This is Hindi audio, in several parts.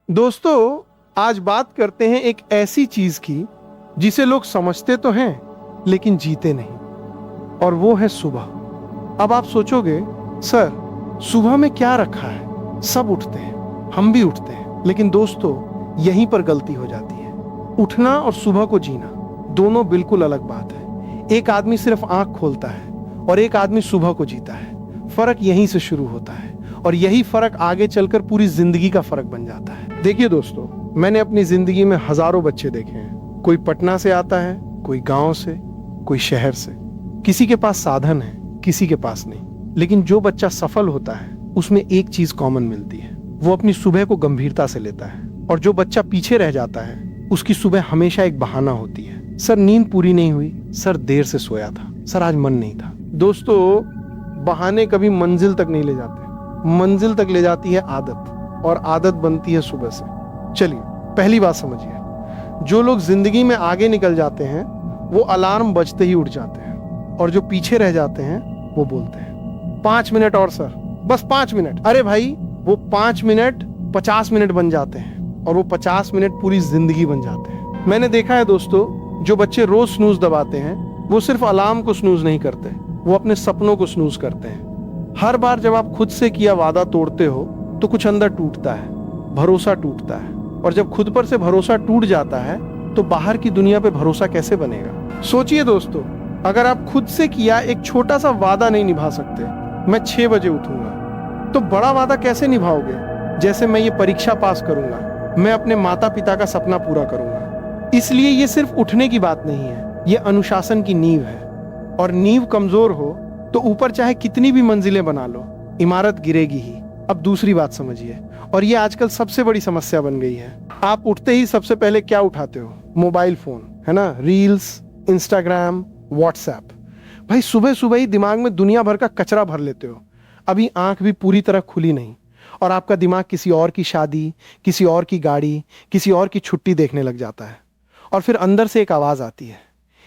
दोस्तों, आज बात करते हैं एक ऐसी चीज की जिसे लोग समझते तो हैं लेकिन जीते नहीं, और वो है सुबह। अब आप सोचोगे, सर सुबह में क्या रखा है? सब उठते हैं, हम भी उठते हैं, लेकिन दोस्तों यहीं पर गलती हो जाती है। उठना और सुबह को जीना दोनों बिल्कुल अलग बात है। एक आदमी सिर्फ आंख खोलता है और एक आदमी सुबह को जीता है। फर्क यहीं से शुरू होता है और यही फर्क आगे चलकर पूरी जिंदगी का फर्क बन जाता है। देखिए दोस्तों, मैंने अपनी जिंदगी में हजारों बच्चे देखे हैं। कोई पटना से आता है, कोई गांव से, कोई शहर से। किसी के पास साधन है, किसी के पास नहीं, लेकिन जो बच्चा सफल होता है उसमें एक चीज कॉमन मिलती है, वो अपनी सुबह को गंभीरता से लेता है। और जो बच्चा पीछे रह जाता है उसकी सुबह हमेशा एक बहाना होती है। सर नींद पूरी नहीं हुई, सर देर से सोया था, सर आज मन नहीं था। दोस्तों, बहाने कभी मंजिल तक नहीं ले जाते, मंजिल तक ले जाती है आदत, और आदत बनती है सुबह से। चलिए पहली बात समझिए, जो लोग जिंदगी में आगे निकल जाते हैं वो अलार्म बजते ही उठ जाते हैं, और जो पीछे रह जाते हैं वो बोलते हैं 5 मिनट और सर, बस 5 मिनट। अरे भाई, वो 5 मिनट 50 मिनट बन जाते हैं, और वो 50 मिनट पूरी जिंदगी बन जाते हैं। मैंने देखा है दोस्तों, जो बच्चे रोज स्नूज दबाते हैं वो सिर्फ अलार्म को स्नूज नहीं करते, वो अपने सपनों को स्नूज करते हैं। हर बार जब आप खुद से किया वादा तोड़ते हो तो कुछ अंदर टूटता है, भरोसा टूटता है, और जब खुद पर से भरोसा टूट जाता है तो बाहर की दुनिया पे भरोसा कैसे बनेगा? सोचिए दोस्तों, अगर आप खुद से किया एक छोटा सा वादा नहीं निभा सकते, मैं 6 बजे उठूंगा, तो बड़ा वादा कैसे निभाओगे? जैसे मैं ये परीक्षा पास करूंगा, मैं अपने माता पिता का सपना पूरा करूंगा। इसलिए ये सिर्फ उठने की बात नहीं है, ये अनुशासन की नींव है, और नींव कमजोर हो तो ऊपर चाहे कितनी भी मंजिलें बना लो, इमारत गिरेगी ही। अब दूसरी बात समझिए, और ये आजकल सबसे बड़ी समस्या बन गई है। आप उठते ही सबसे पहले क्या उठाते हो? मोबाइल फोन, है ना? Reels, Instagram, WhatsApp. भाई सुबह सुबह ही दिमाग में दुनिया भर का कचरा भर लेते हो। अभी आंख भी पूरी तरह खुली नहीं, और आपका दिमाग किसी और की शादी, किसी और की गाड़ी, किसी और की छुट्टी देखने लग जाता है। और फिर अंदर से एक आवाज आती है,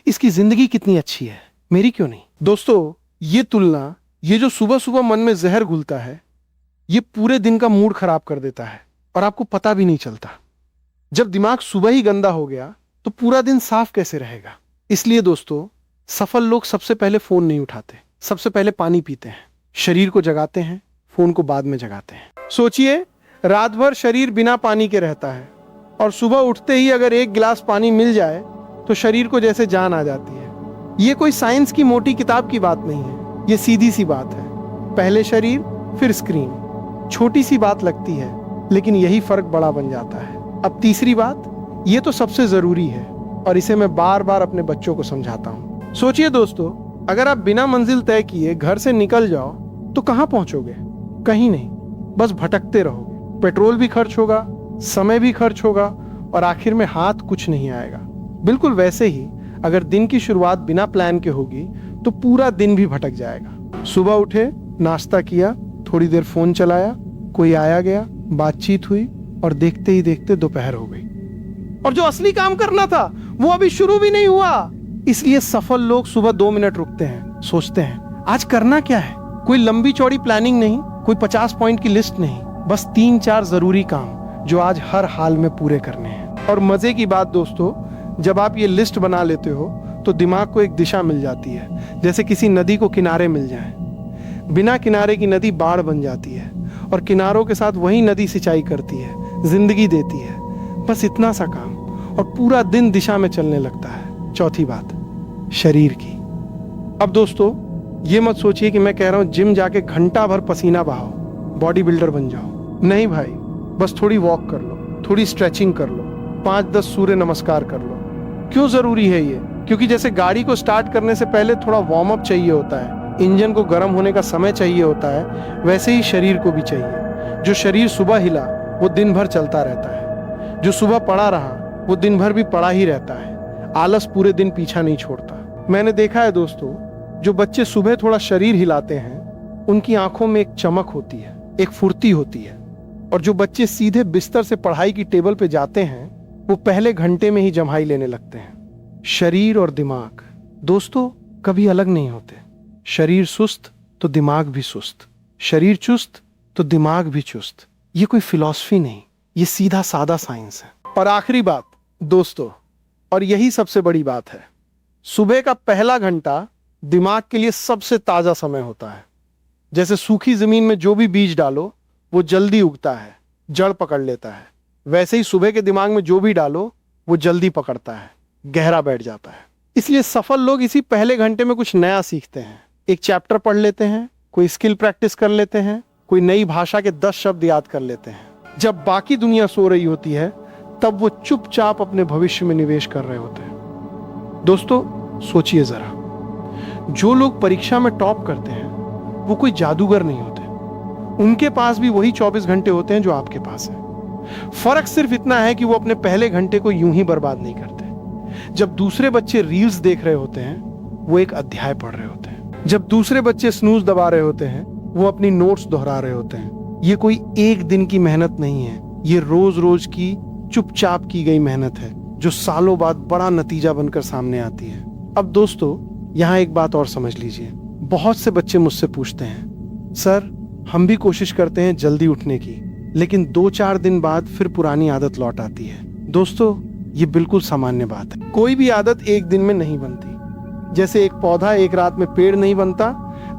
इसकी जिंदगी कितनी अच्छी है, मेरी क्यों नहीं? दोस्तों, ये तुलना, ये जो सुबह सुबह मन में जहर घुलता है, ये पूरे दिन का मूड खराब कर देता है, और आपको पता भी नहीं चलता। जब दिमाग सुबह ही गंदा हो गया तो पूरा दिन साफ कैसे रहेगा? इसलिए दोस्तों, सफल लोग सबसे पहले फोन नहीं उठाते, सबसे पहले पानी पीते हैं, शरीर को जगाते हैं, फोन को बाद में जगाते हैं। सोचिए, रात भर शरीर बिना पानी के रहता है, और सुबह उठते ही अगर एक गिलास पानी मिल जाए तो शरीर को जैसे जान आ जाती है। ये कोई साइंस की मोटी किताब की बात नहीं है, ये सीधी सी बात है। पहले शरीर फिर स्क्रीन। छोटी सी बात लगती है, लेकिन यही फर्क बड़ा बन जाता है। अब तीसरी बात, ये तो सबसे जरूरी है, और इसे मैं बार बार अपने बच्चों को समझाता हूँ। सोचिए दोस्तों, अगर आप बिना मंजिल तय किए घर से निकल जाओ तो कहाँ पहुंचोगे? कहीं नहीं, बस भटकते रहोगे। पेट्रोल भी खर्च होगा, समय भी खर्च होगा, और आखिर में हाथ कुछ नहीं आएगा। बिल्कुल वैसे ही अगर दिन की शुरुआत बिना प्लान के होगी तो पूरा दिन भी भटक जाएगा। सुबह उठे, नाश्ता किया, थोड़ी देर फोन चलाया, कोई आया गया, बातचीत हुई, और देखते ही देखते दोपहर हो गई, और जो असली काम करना था वो अभी शुरू भी नहीं हुआ। इसलिए सफल लोग सुबह 2 मिनट रुकते हैं, सोचते हैं आज करना क्या है। कोई लंबी चौड़ी प्लानिंग नहीं, कोई 50 पॉइंट की लिस्ट नहीं, बस 3-4 जरूरी काम जो आज हर हाल में पूरे करने हैं। और मजे की बात दोस्तों, जब आप ये लिस्ट बना लेते हो तो दिमाग को एक दिशा मिल जाती है, जैसे किसी नदी को किनारे मिल जाए। बिना किनारे की नदी बाढ़ बन जाती है, और किनारों के साथ वही नदी सिंचाई करती है, जिंदगी देती है। बस इतना सा काम, और पूरा दिन दिशा में चलने लगता है। चौथी बात, शरीर की। अब दोस्तों, ये मत सोचिए कि मैं कह रहा हूं जिम जाके घंटा भर पसीना बहाओ, बॉडी बिल्डर बन जाओ। नहीं भाई, बस थोड़ी वॉक कर लो, थोड़ी स्ट्रेचिंग कर लो, 5-10 सूर्य नमस्कार कर लो। क्यों जरूरी है ये? क्योंकि जैसे गाड़ी को स्टार्ट करने से पहले थोड़ा वार्म अप चाहिए होता है, इंजन को गर्म होने का समय चाहिए होता है, वैसे ही शरीर को भी चाहिए। जो शरीर सुबह हिला वो दिन भर चलता रहता है, जो सुबह पड़ा रहा वो दिन भर भी पड़ा ही रहता है। आलस पूरे दिन पीछा नहीं छोड़ता। मैंने देखा है दोस्तों, जो बच्चे सुबह थोड़ा शरीर हिलाते हैं उनकी आंखों में एक चमक होती है, एक फुर्ती होती है, और जो बच्चे सीधे बिस्तर से पढ़ाई की टेबल पे जाते हैं वो पहले घंटे में ही जम्हाई लेने लगते हैं। शरीर और दिमाग दोस्तों कभी अलग नहीं होते। शरीर सुस्त तो दिमाग भी सुस्त, शरीर चुस्त तो दिमाग भी चुस्त। ये कोई फिलॉसफी नहीं, ये सीधा सादा साइंस है। और आखिरी बात दोस्तों, और यही सबसे बड़ी बात है, सुबह का पहला घंटा दिमाग के लिए सबसे ताजा समय होता है। जैसे सूखी जमीन में जो भी बीज डालो वो जल्दी उगता है, जड़ पकड़ लेता है, वैसे ही सुबह के दिमाग में जो भी डालो वो जल्दी पकड़ता है, गहरा बैठ जाता है। इसलिए सफल लोग इसी पहले घंटे में कुछ नया सीखते हैं। एक चैप्टर पढ़ लेते हैं, कोई स्किल प्रैक्टिस कर लेते हैं, कोई नई भाषा के 10 शब्द याद कर लेते हैं। जब बाकी दुनिया सो रही होती है तब वो चुपचाप अपने भविष्य में निवेश कर रहे होते हैं। दोस्तों सोचिए जरा, जो लोग परीक्षा में टॉप करते हैं वो कोई जादूगर नहीं होते, उनके पास भी वही 24 घंटे होते हैं जो आपके पास है। फर्क सिर्फ इतना है कि वो अपने पहले घंटे को यूं ही बर्बाद नहीं करते। जब दूसरे बच्चे रील्स देख रहे होते हैं वो एक अध्याय पढ़ रहे होते हैं। जब दूसरे बच्चे स्नूज दबा रहे होते हैं वो अपनी नोट्स दोहरा रहे होते हैं। ये कोई एक दिन की मेहनत नहीं है, ये रोज रोज की चुपचाप की गई मेहनत है जो सालों बाद बड़ा नतीजा बनकर सामने आती है। अब दोस्तों यहाँ एक बात और समझ लीजिए, बहुत से बच्चे मुझसे पूछते हैं, सर हम भी कोशिश करते हैं जल्दी उठने की, लेकिन 2-4 दिन बाद फिर पुरानी आदत लौट आती है। दोस्तों ये बिल्कुल सामान्य बात है। कोई भी आदत एक दिन में नहीं बनती। जैसे एक पौधा एक रात में पेड़ नहीं बनता,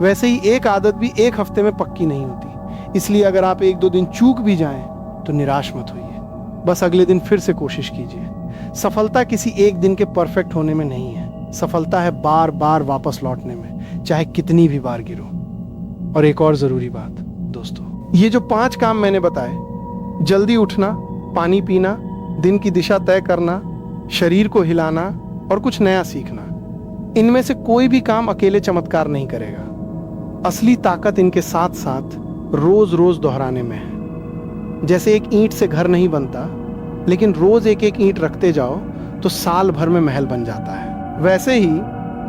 वैसे ही एक आदत भी एक हफ्ते में पक्की नहीं होती। इसलिए अगर आप 1-2 दिन चूक भी जाएं तो निराश मत होइए, बस अगले दिन फिर से कोशिश कीजिए। सफलता किसी एक दिन के परफेक्ट होने में नहीं है, सफलता है बार बार वापस लौटने में, चाहे कितनी भी बार गिरो। और एक और जरूरी बात दोस्तों, ये जो 5 काम मैंने बताए, जल्दी उठना, पानी पीना, दिन की दिशा तय करना, शरीर को हिलाना और कुछ नया सीखना, इनमें से कोई भी काम अकेले चमत्कार नहीं करेगा। असली ताकत इनके साथ साथ रोज रोज दोहराने में है। जैसे एक ईंट से घर नहीं बनता, लेकिन रोज एक एक ईंट रखते जाओ तो साल भर में महल बन जाता है। वैसे ही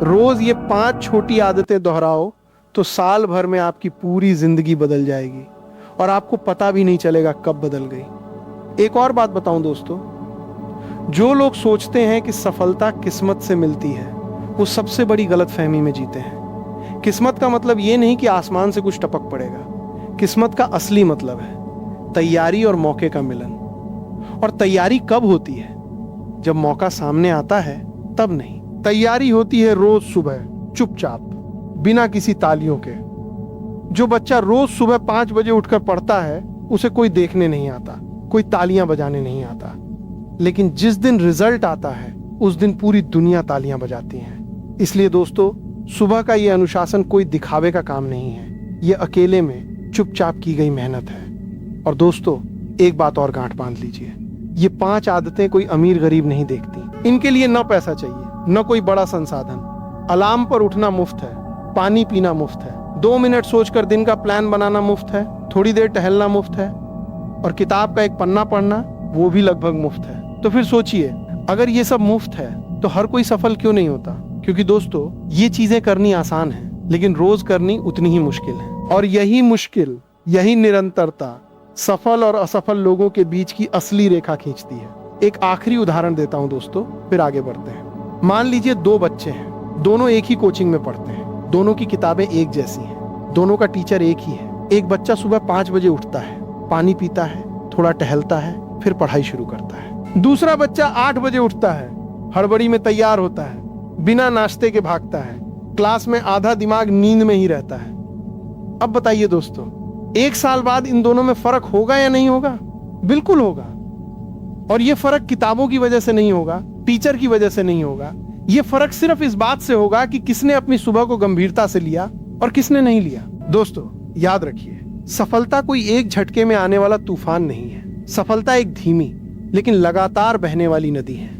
रोज ये 5 छोटी आदतें दोहराओ तो साल भर में आपकी पूरी जिंदगी बदल जाएगी और आपको पता भी नहीं चलेगा कब बदल गई। एक और बात बताऊं दोस्तों, जो लोग सोचते हैं कि सफलता किस्मत से मिलती है वो सबसे बड़ी गलतफहमी में जीते हैं। किस्मत का मतलब ये नहीं कि आसमान से कुछ टपक पड़ेगा। किस्मत का असली मतलब है तैयारी और मौके का मिलन। और तैयारी कब होती है? जब मौका सामने आता है तब नहीं। तैयारी होती है रोज सुबह चुपचाप, बिना किसी तालियों के। जो बच्चा रोज सुबह 5 बजे उठकर पढ़ता है उसे कोई देखने नहीं आता, कोई तालियां बजाने नहीं आता, लेकिन जिस दिन रिजल्ट आता है उस दिन पूरी दुनिया तालियां बजाती है। इसलिए दोस्तों सुबह का ये अनुशासन कोई दिखावे का काम नहीं है, ये अकेले में चुपचाप की गई मेहनत है। और दोस्तों एक बात और गांठ बांध लीजिए, ये 5 आदतें कोई अमीर गरीब नहीं देखती। इनके लिए न पैसा चाहिए, न कोई बड़ा संसाधन। अलार्म पर उठना मुफ्त है, पानी पीना मुफ्त है, 2 मिनट सोचकर दिन का प्लान बनाना मुफ्त है, थोड़ी देर टहलना मुफ्त है, और किताब का एक पन्ना पढ़ना वो भी लगभग मुफ्त है। तो फिर सोचिए, अगर ये सब मुफ्त है तो हर कोई सफल क्यों नहीं होता? क्योंकि दोस्तों ये चीजें करनी आसान है, लेकिन रोज करनी उतनी ही मुश्किल है। और यही मुश्किल, यही निरंतरता सफल और असफल लोगों के बीच की असली रेखा खींचती है। एक आखिरी उदाहरण देता हूं दोस्तों, फिर आगे बढ़ते हैं। मान लीजिए 2 बच्चे हैं, दोनों एक ही कोचिंग में पढ़ते हैं, दोनों की किताबें एक जैसी हैं, दोनों का टीचर एक ही है। एक बच्चा सुबह 5 बजे उठता है, पानी पीता है, थोड़ा टहलता है, फिर पढ़ाई शुरू करता है। दूसरा बच्चा 8 बजे उठता है, हड़बड़ी में तैयार होता है, बिना नाश्ते के भागता है, क्लास में आधा दिमाग नींद में ही रहता है। अब बताइए दोस्तों, 1 साल बाद इन दोनों में फर्क होगा या नहीं होगा? बिल्कुल होगा। और ये फर्क किताबों की वजह से नहीं होगा, टीचर की वजह से नहीं होगा। ये फर्क सिर्फ इस बात से होगा कि किसने अपनी सुबह को गंभीरता से लिया और किसने नहीं लिया। दोस्तों याद रखिए, सफलता कोई एक झटके में आने वाला तूफान नहीं है। सफलता एक धीमी लेकिन लगातार बहने वाली नदी है,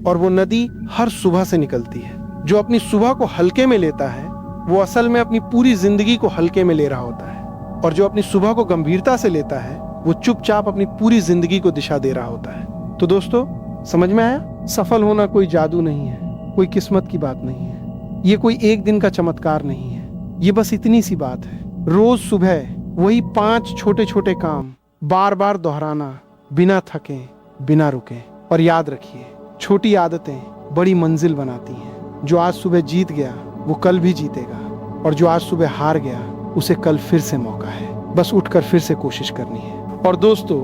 और वो नदी हर सुबह से निकलती है। जो अपनी सुबह को हल्के में लेता है वो असल में अपनी पूरी जिंदगी को हल्के में ले रहा होता है, और जो अपनी सुबह को गंभीरता से लेता है वो चुपचाप अपनी पूरी जिंदगी को दिशा दे रहा होता है। तो दोस्तों समझ में आया? सफल होना कोई जादू नहीं है, कोई किस्मत की बात नहीं है, ये कोई एक दिन का चमत्कार नहीं है। ये बस इतनी सी बात है, रोज सुबह वही 5 छोटे छोटे काम बार बार दोहराना, बिना थके, बिना रुके। और याद रखिए, छोटी आदतें बड़ी मंजिल बनाती हैं। जो आज सुबह जीत गया वो कल भी जीतेगा, और जो आज सुबह हार गया उसे कल फिर से मौका है, बस उठकर फिर से कोशिश करनी है। और दोस्तों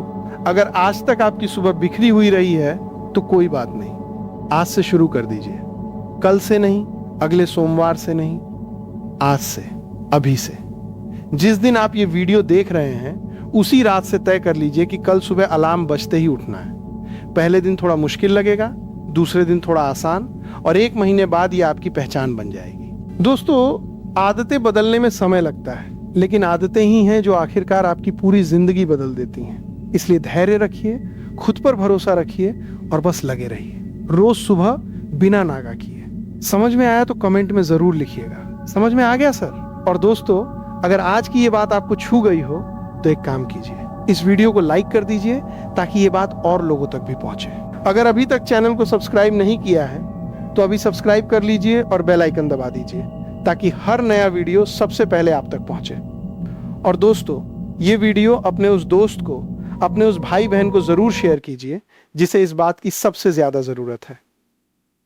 अगर आज तक आपकी सुबह बिखरी हुई रही है तो कोई बात नहीं, आज से शुरू कर दीजिए। कल से नहीं, अगले सोमवार से नहीं, आज से, अभी से। जिस दिन आप ये वीडियो देख रहे हैं उसी रात से तय कर लीजिए कि कल सुबह अलार्म बजते ही उठना है। पहले दिन थोड़ा मुश्किल लगेगा, दूसरे दिन थोड़ा आसान, और 1 महीने बाद ये आपकी पहचान बन जाएगी। दोस्तों, आदतें बदलने में समय लगता है, लेकिन आदतें ही हैं जो आखिरकार आपकी पूरी जिंदगी बदल देती हैं। इसलिए धैर्य रखिए, खुद पर भरोसा रखिए और बस लगे रहिए, रोज सुबह बिना नागा किए। समझ में आया तो कमेंट में जरूर लिखिएगा, समझ में आ गया सर? और दोस्तों, अगर आज की ये बात आपको छू गई हो तो एक काम कीजिए, इस वीडियो को लाइक कर दीजिए ताकि ये बात और लोगों तक भी पहुंचे। अगर अभी तक चैनल को सब्सक्राइब नहीं किया है तो अभी सब्सक्राइब कर लीजिए और बेल आइकन दबा दीजिए ताकि हर नया वीडियो सबसे पहले आप तक पहुंचे। और दोस्तों, ये वीडियो अपने उस दोस्त को, अपने उस भाई बहन को जरूर शेयर कीजिए जिसे इस बात की सबसे ज्यादा जरूरत है,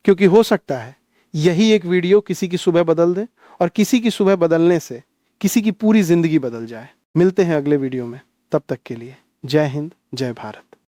क्योंकि हो सकता है यही एक वीडियो किसी की सुबह बदल दे और किसी की सुबह बदलने से किसी की पूरी जिंदगी बदल जाए। मिलते हैं अगले वीडियो में, तब तक के लिए जय हिंद, जय भारत।